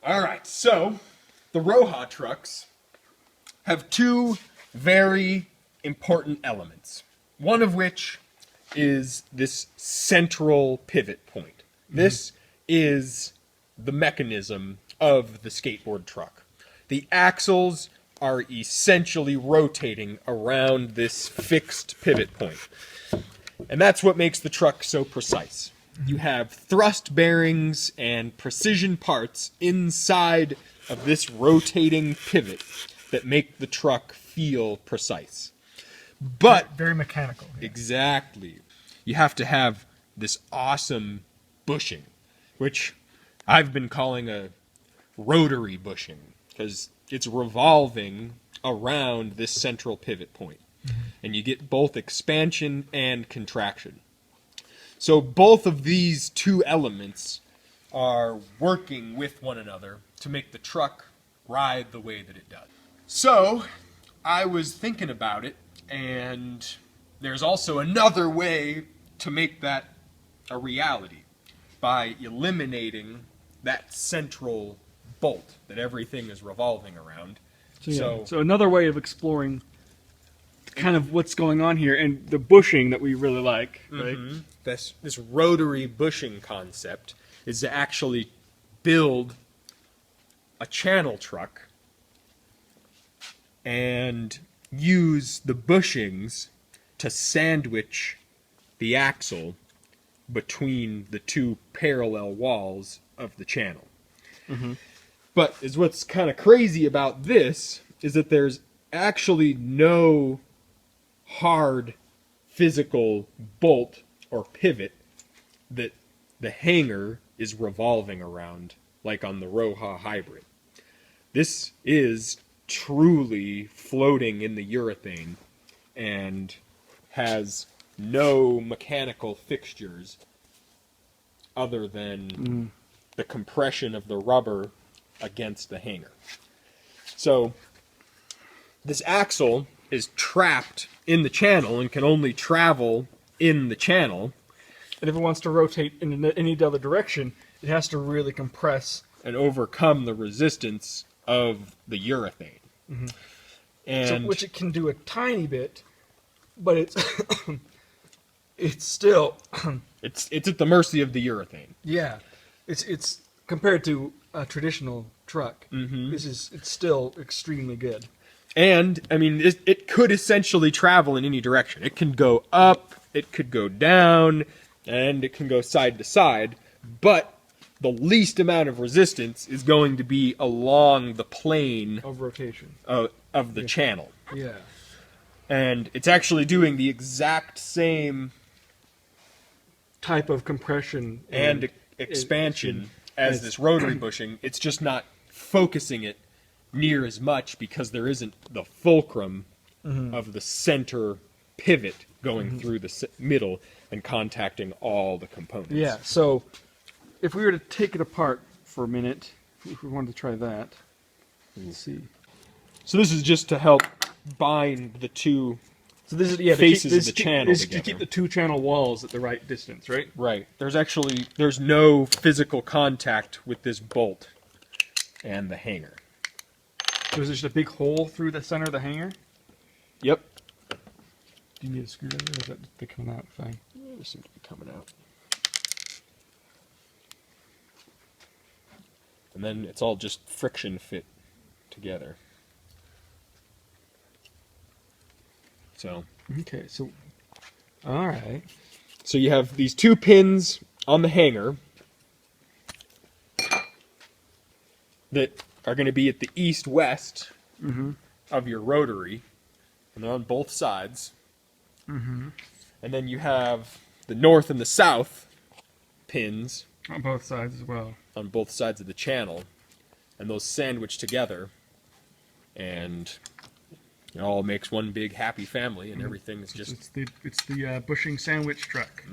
All right, so the Rojas trucks have two very important elements. One of which is this central pivot point. This is the mechanism of the skateboard truck. The axles are essentially rotating around this fixed pivot point. And that's what makes the truck so precise. You have thrust bearings and precision parts inside of this rotating pivot that make the truck feel precise. But very mechanical. Yeah. exactly, you have to have this awesome bushing, which I've been calling a rotary bushing, because it's revolving around this central pivot point. And you get both expansion and contraction. So both of these two elements are working with one another to make the truck ride the way that it does. So I was thinking about it, and there's also another way to make that a reality by eliminating that central bolt that everything is revolving around. So another way of exploring kind of what's going on here, and the bushing that we really like, right? This rotary bushing concept is to actually build a channel truck and use the bushings to sandwich the axle between the two parallel walls of the channel. But what's kind of crazy about this is that there's actually no hard physical bolt or pivot that the hanger is revolving around, like on the Rojas hybrid. This is truly floating in the urethane and has no mechanical fixtures other than the compression of the rubber against the hanger. So this axle is trapped in the channel and can only travel in the channel. And if it wants to rotate in any other direction, it has to really compress and overcome the resistance of the urethane. And which it can do a tiny bit, but it's it's still it's at the mercy of the urethane. yeah, it's compared to a traditional truck. It's still extremely good. And, I mean, it could essentially travel in any direction. It can go up, it could go down, and it can go side to side, but the least amount of resistance is going to be along the plane Of rotation. of the channel. Yeah. And it's actually doing the exact same Type of compression and expansion as this rotary bushing. It's just not focusing it near as much because there isn't the fulcrum of the center pivot going through the middle and contacting all the components. Yeah, so if we were to take it apart for a minute, if we wanted to try that, let's see. So this is just to help bind the two So this is faces of the channel this together. to keep the two channel walls at the right distance, right? Right. There's no physical contact with this bolt and the hanger. So is there just a big hole through the center of the hanger? Yep. Do you need a screwdriver, or is that they coming out fine? They seem to be coming out. And then it's all just friction fit together. So. Okay, so all right. So you have these two pins on the hanger that are going to be at the east-west of your rotary, and they're on both sides. And then you have the north and the south pins On both sides as well. on both sides of the channel, and those sandwich together, and it all makes one big happy family, and everything's just... It's the bushing sandwich truck.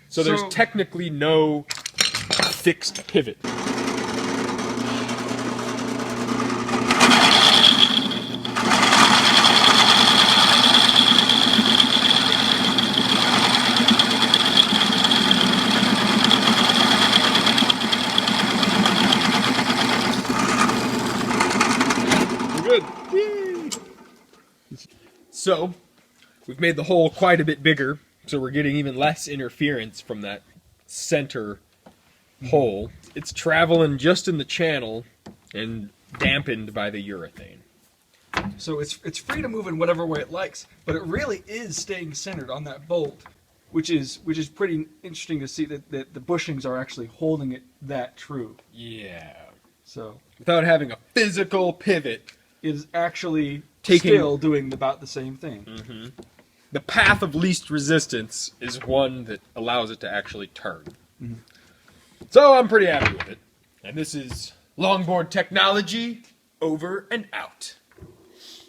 So there's technically no fixed pivot. So, we've made the hole quite a bit bigger, so we're getting even less interference from that center hole. It's traveling just in the channel and dampened by the urethane. So it's free to move in whatever way it likes, but it really is staying centered on that bolt, which is pretty interesting to see that the bushings are actually holding it that true. Yeah. So Without having a physical pivot, it is actually Taking- still doing about the same thing. the path of least resistance is one that allows it to actually turn. So I'm pretty happy with it. And this is Longboard Technology, over and out.